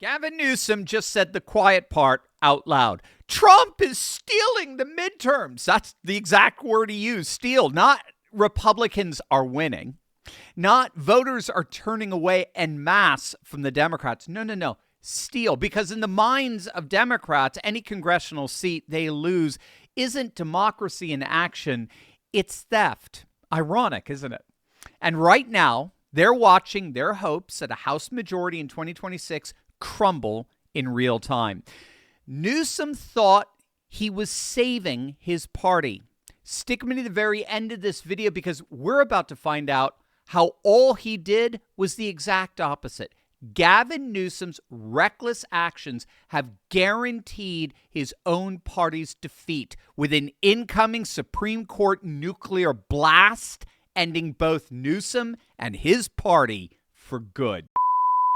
Gavin Newsom just said the quiet part out loud. Trump is stealing the midterms. That's the exact word he used, steal. Not Republicans are winning. Not voters are turning away en masse from the Democrats. No. Steal. Because in the minds of Democrats, any congressional seat they lose isn't democracy in action. It's theft. Ironic, isn't it? And right now, they're watching their hopes at a House majority in 2026 crumble in real time. Newsom thought he was saving his party. Stick with me to the very end of this video because we're about to find out how all he did was the exact opposite. Gavin Newsom's reckless actions have guaranteed his own party's defeat with an incoming Supreme Court nuclear blast, ending both Newsom and his party for good.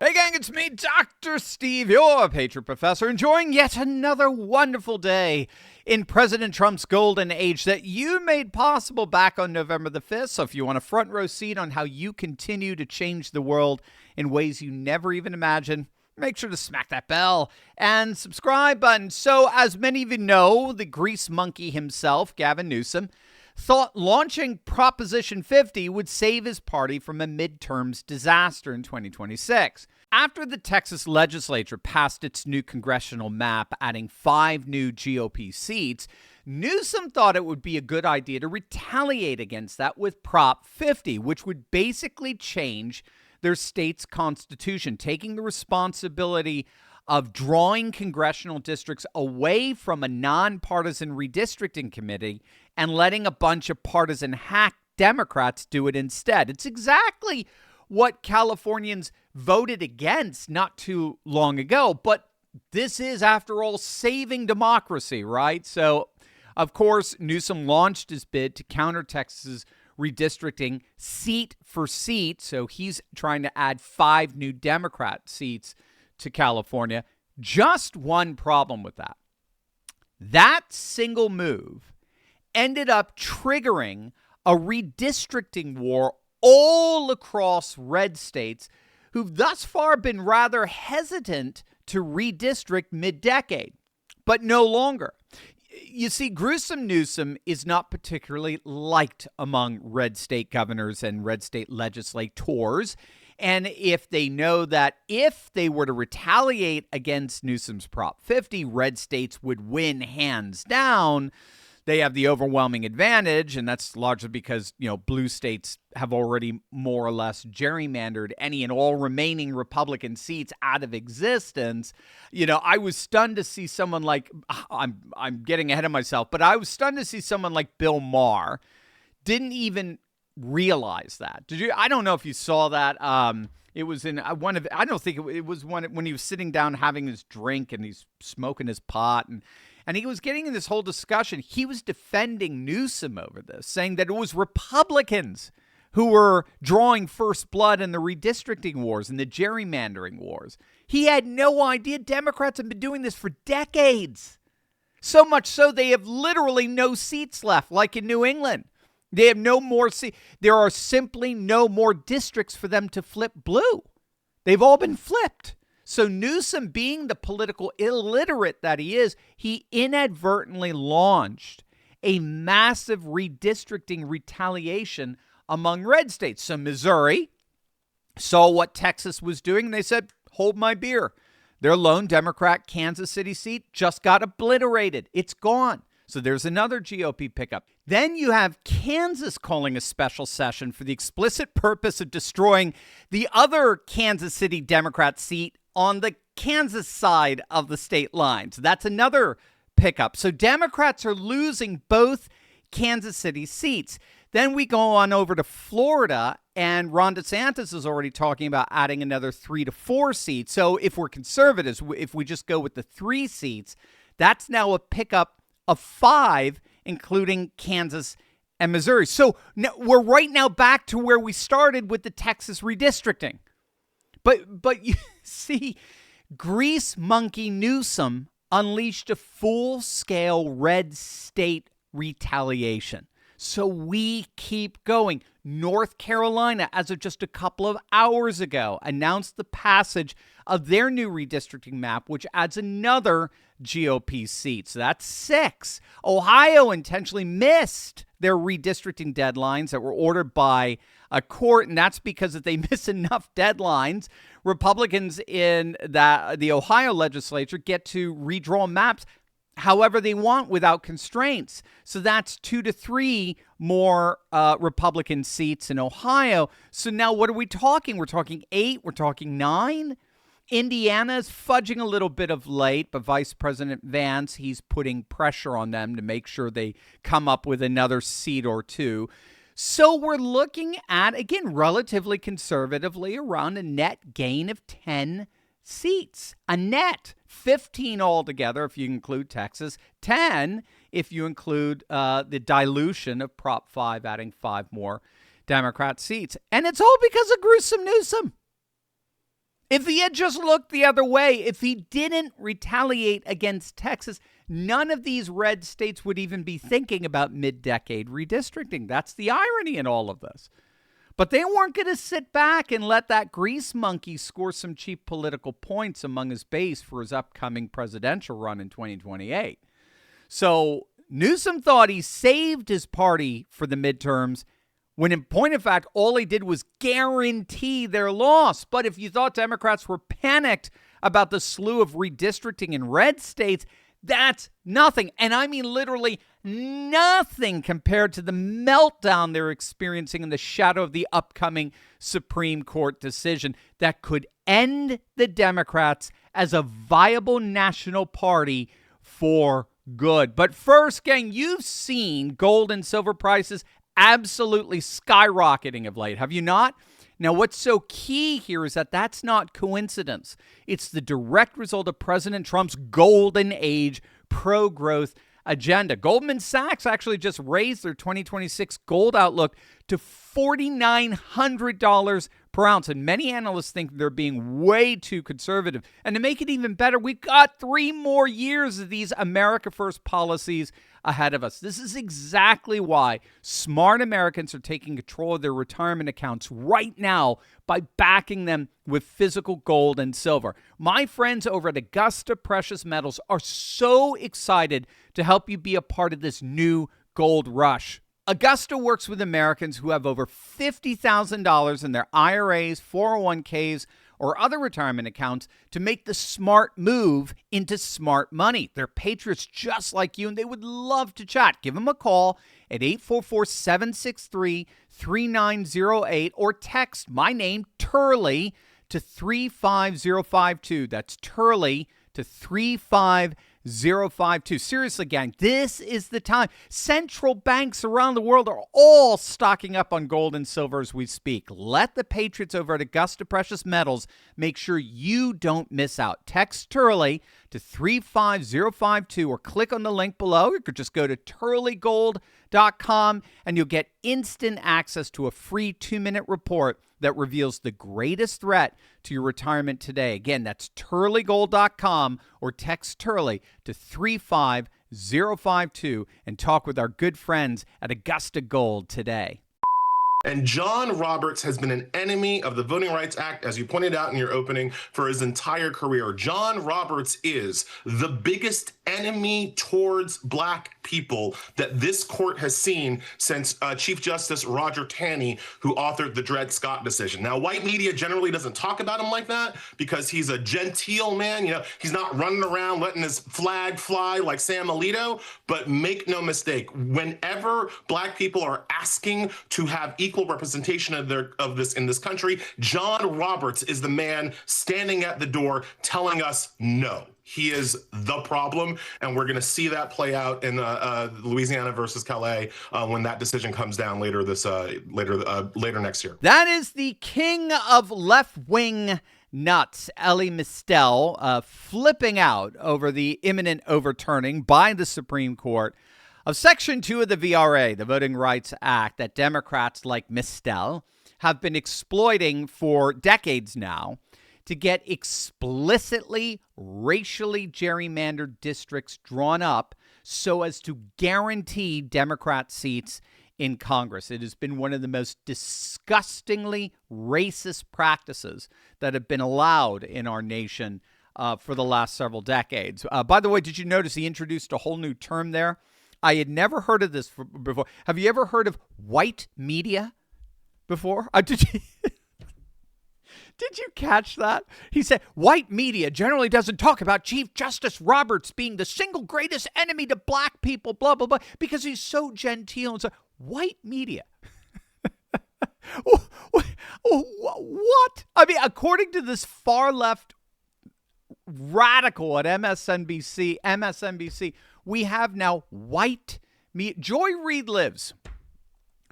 Hey gang, it's me, Dr. Steve, your Patriot Professor, enjoying yet another wonderful day in President Trump's golden age that you made possible back on November the 5th. So if you want a front row seat on how you continue to change the world in ways you never even imagined, make sure to smack that bell and subscribe button. So as many of you know, the grease monkey himself, Gavin Newsom, thought launching Proposition 50 would save his party from a midterms disaster in 2026. After the Texas legislature passed its new congressional map, adding 5 new GOP seats, Newsom thought it would be a good idea to retaliate against that with Prop 50, which would basically change their state's constitution, taking the responsibility of drawing congressional districts away from a nonpartisan redistricting committee and letting a bunch of partisan hack Democrats do it instead. It's exactly what Californians voted against not too long ago, but this is, after all, saving democracy, right? So, of course, Newsom launched his bid to counter Texas's redistricting seat for seat, so he's trying to add 5 new Democrat seats to California. Just one problem with that. That single move ended up triggering a redistricting war all across red states who've thus far been rather hesitant to redistrict mid-decade, but no longer. You see, gruesome Newsom is not particularly liked among red state governors and red state legislators. And if they know that if they were to retaliate against Newsom's Prop 50, red states would win hands down, they have the overwhelming advantage, and that's largely because, blue states have already more or less gerrymandered any and all remaining Republican seats out of existence. I was stunned to see someone like, I'm getting ahead of myself, but I was stunned to see someone like Bill Maher didn't even realize that. Did you? I don't know if you saw that. It was in one of, I don't think it was one when he was sitting down having his drink and he's smoking his pot and he was getting in this whole discussion. He was defending Newsom over this, saying that it was Republicans who were drawing first blood in the redistricting wars and the gerrymandering wars. He had no idea Democrats have been doing this for decades. So much so they have literally no seats left, like in New England. They have no more seats. There are simply no more districts for them to flip blue. They've all been flipped. So Newsom, being the political illiterate that he is, he inadvertently launched a massive redistricting retaliation among red states. So Missouri saw what Texas was doing, and they said, hold my beer. Their lone Democrat Kansas City seat just got obliterated. It's gone. So there's another GOP pickup. Then you have Kansas calling a special session for the explicit purpose of destroying the other Kansas City Democrat seat on the Kansas side of the state line. So that's another pickup. So Democrats are losing both Kansas City seats. Then we go on over to Florida, and Ron DeSantis is already talking about adding another 3 to 4 seats. So if we're conservatives, if we just go with the 3 seats, that's now a pickup of 5, including Kansas and Missouri. So we're right now back to where we started with the Texas redistricting. But you see, Grease Monkey Newsom unleashed a full-scale red state retaliation. So we keep going. North Carolina, as of just a couple of hours ago, announced the passage of their new redistricting map, which adds another GOP seat. So that's 6. Ohio intentionally missed their redistricting deadlines that were ordered by a court, and that's because if they miss enough deadlines, Republicans in the Ohio legislature get to redraw maps however they want without constraints. So that's 2 to 3 more Republican seats in Ohio. So now what are we talking? We're talking 8? We're talking 9? Indiana is fudging a little bit of late, but Vice President Vance, he's putting pressure on them to make sure they come up with another seat or 2. So we're looking at, again, relatively conservatively, around a net gain of 10 seats. A net 15 altogether if you include Texas, 10 if you include the dilution of Prop 5, adding 5 more Democrat seats. And it's all because of gruesome Newsom. If he had just looked the other way, if he didn't retaliate against Texas, none of these red states would even be thinking about mid-decade redistricting. That's the irony in all of this. But they weren't going to sit back and let that grease monkey score some cheap political points among his base for his upcoming presidential run in 2028. So Newsom thought he saved his party for the midterms, when in point of fact, all he did was guarantee their loss. But if you thought Democrats were panicked about the slew of redistricting in red states, that's nothing. And I mean literally nothing compared to the meltdown they're experiencing in the shadow of the upcoming Supreme Court decision that could end the Democrats as a viable national party for good. But first, gang, you've seen gold and silver prices absolutely skyrocketing of late, have you not? Now, what's so key here is that that's not coincidence. It's the direct result of President Trump's golden age pro-growth agenda. Goldman Sachs actually just raised their 2026 gold outlook to $4,900 per ounce. And many analysts think they're being way too conservative. And to make it even better, we've got 3 more years of these America First policies ahead of us. This is exactly why smart Americans are taking control of their retirement accounts right now by backing them with physical gold and silver. My friends over at Augusta Precious Metals are so excited to help you be a part of this new gold rush. Augusta works with Americans who have over $50,000 in their IRAs, 401ks, or other retirement accounts to make the smart move into smart money. They're patriots just like you, and they would love to chat. Give them a call at 844-763-3908 or text my name, Turley, to 35052. That's Turley to 35052. Seriously, gang, this is the time. Central banks around the world are all stocking up on gold and silver as we speak. Let the patriots over at Augusta Precious Metals make sure you don't miss out. Text Turley to 35052 or click on the link below. You could just go to turleygold.com and you'll get instant access to a free 2-minute report that reveals the greatest threat to your retirement today. Again, that's turleygold.com or text Turley to 35052 and talk with our good friends at Augusta Gold today. And John Roberts has been an enemy of the Voting Rights Act, as you pointed out in your opening, for his entire career. John Roberts is the biggest enemy towards Black people that this court has seen since Chief Justice Roger Taney, who authored the Dred Scott decision. Now, white media generally doesn't talk about him like that because he's a genteel man. You know, he's not running around letting his flag fly like Sam Alito. But make no mistake, whenever Black people are asking to have equal representation of this in this country, John Roberts is the man standing at the door telling us no. He is the problem, and we're going to see that play out in Louisiana versus Calais when that decision comes down later next year. That is the king of left-wing nuts, Elie Mystal, flipping out over the imminent overturning by the Supreme Court of Section 2 of the VRA, the Voting Rights Act, that Democrats like Mystal have been exploiting for decades now to get explicitly racially gerrymandered districts drawn up so as to guarantee Democrat seats in Congress. It has been one of the most disgustingly racist practices that have been allowed in our nation for the last several decades. By the way, did you notice he introduced a whole new term there? I had never heard of this before. Have you ever heard of white media before? Did you catch that? He said, white media generally doesn't talk about Chief Justice Roberts being the single greatest enemy to black people, blah, blah, blah, because he's so genteel. And so, white media. What? I mean, according to this far left radical at MSNBC, we have now white media. Joy Reid lives.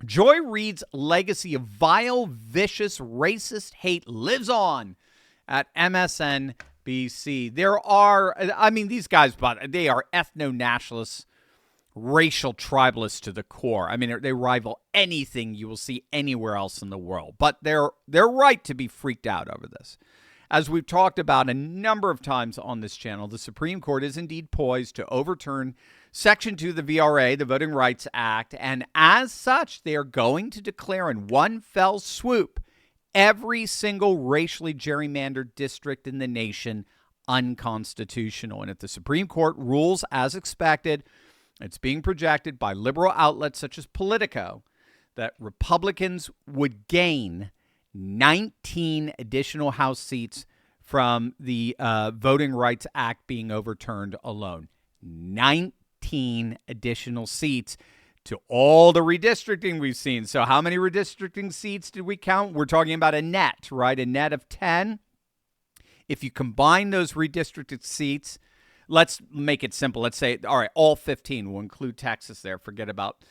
Joy Reid's legacy of vile, vicious, racist hate lives on at MSNBC. These guys, they are ethno-nationalists, racial tribalists to the core. I mean, they rival anything you will see anywhere else in the world. But they're right to be freaked out over this. As we've talked about a number of times on this channel, the Supreme Court is indeed poised to overturn Section 2 of the VRA, the Voting Rights Act, and as such, they are going to declare in one fell swoop every single racially gerrymandered district in the nation unconstitutional. And if the Supreme Court rules as expected, it's being projected by liberal outlets such as Politico that Republicans would gain 19 additional House seats from the Voting Rights Act being overturned alone. 19 additional seats to all the redistricting we've seen. So how many redistricting seats did we count? We're talking about a net, right? A net of 10. If you combine those redistricted seats, let's make it simple. Let's say, all right, all 15. We'll include Texas there. Forget about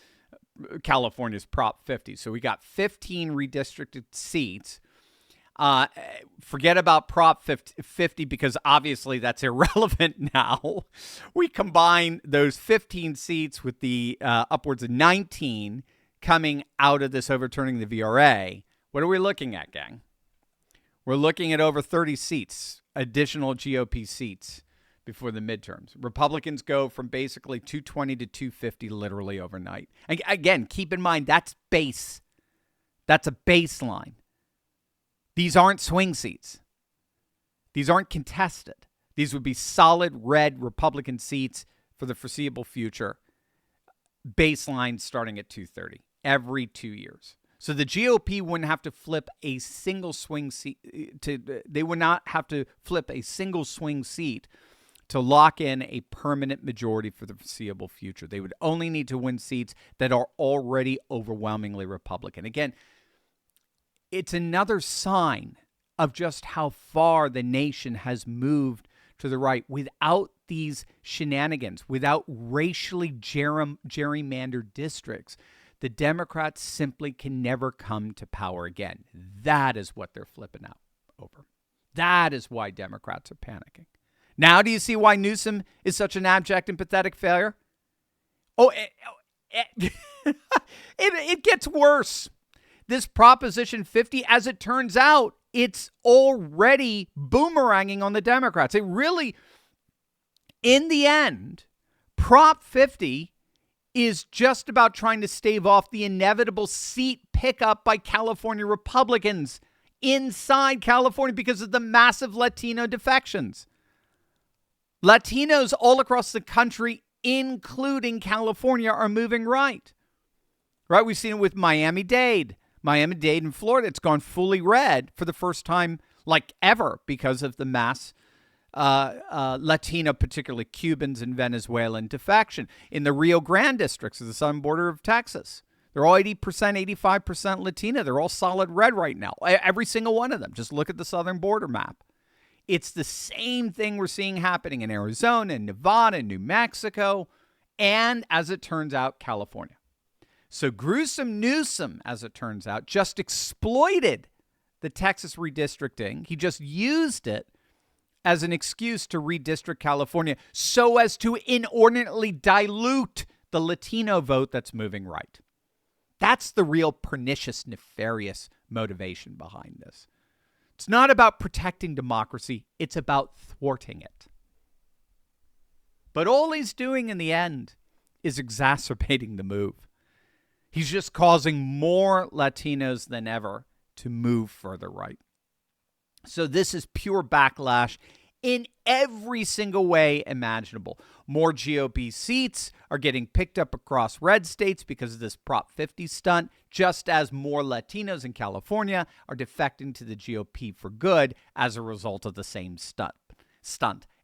California's Prop 50. So we got 15 redistricted seats. Forget about Prop 50 because obviously that's irrelevant now. We combine those 15 seats with the upwards of 19 coming out of this overturning the VRA. What are we looking at, gang? We're looking at over 30 seats, additional GOP seats before the midterms. Republicans go from basically 220 to 250 literally overnight. And again, keep in mind, that's base. That's a baseline. These aren't swing seats. These aren't contested. These would be solid red Republican seats for the foreseeable future. Baseline starting at 230 every 2 years. So the GOP wouldn't have to flip a single swing seat. They would not have to flip a single swing seat to lock in a permanent majority for the foreseeable future. They would only need to win seats that are already overwhelmingly Republican. Again, it's another sign of just how far the nation has moved to the right without these shenanigans, without racially gerrymandered districts. The Democrats simply can never come to power again. That is what they're flipping out over. That is why Democrats are panicking. Now do you see why Newsom is such an abject and pathetic failure? It gets worse. This Proposition 50, as it turns out, it's already boomeranging on the Democrats. It really, in the end, Prop 50 is just about trying to stave off the inevitable seat pickup by California Republicans inside California because of the massive Latino defections. Latinos all across the country, including California, are moving right. Right? We've seen it with Miami-Dade. Miami-Dade in Florida, it's gone fully red for the first time like ever because of the mass Latino, particularly Cubans and Venezuelan defection. In the Rio Grande districts of the southern border of Texas, they're all 80%, 85% Latina. They're all solid red right now. Every single one of them. Just look at the southern border map. It's the same thing we're seeing happening in Arizona, and Nevada, and New Mexico, and, as it turns out, California. So gruesome Newsom, as it turns out, just exploited the Texas redistricting. He just used it as an excuse to redistrict California so as to inordinately dilute the Latino vote that's moving right. That's the real pernicious, nefarious motivation behind this. It's not about protecting democracy. It's about thwarting it. But all he's doing in the end is exacerbating the move. He's just causing more Latinos than ever to move further right. So this is pure backlash in every single way imaginable. More GOP seats are getting picked up across red states because of this Prop 50 stunt, just as more Latinos in California are defecting to the GOP for good as a result of the same stunt.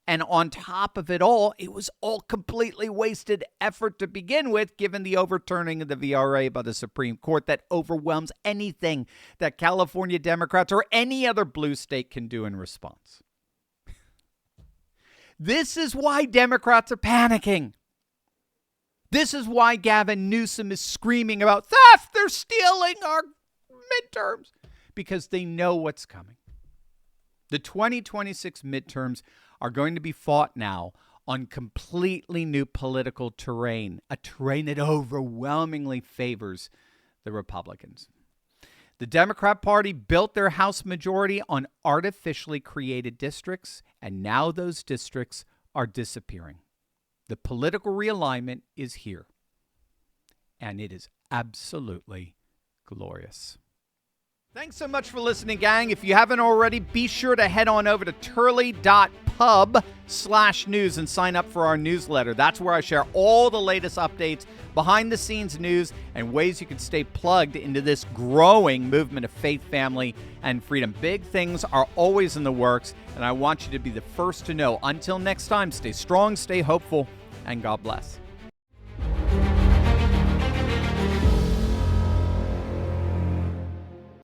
And on top of it all, it was all completely wasted effort to begin with, given the overturning of the VRA by the Supreme Court that overwhelms anything that California Democrats or any other blue state can do in response. This is why Democrats are panicking. This is why Gavin Newsom is screaming about theft. They're stealing our midterms because they know what's coming. The 2026 midterms are going to be fought now on completely new political terrain, a terrain that overwhelmingly favors the Republicans. The Democrat Party built their House majority on artificially created districts, and now those districts are disappearing. The political realignment is here, and it is absolutely glorious. Thanks so much for listening, gang. If you haven't already, be sure to head on over to turley.pub/news and sign up for our newsletter. That's where I share all the latest updates, behind-the-scenes news, and ways you can stay plugged into this growing movement of faith, family, and freedom. Big things are always in the works, and I want you to be the first to know. Until next time, stay strong, stay hopeful, and God bless.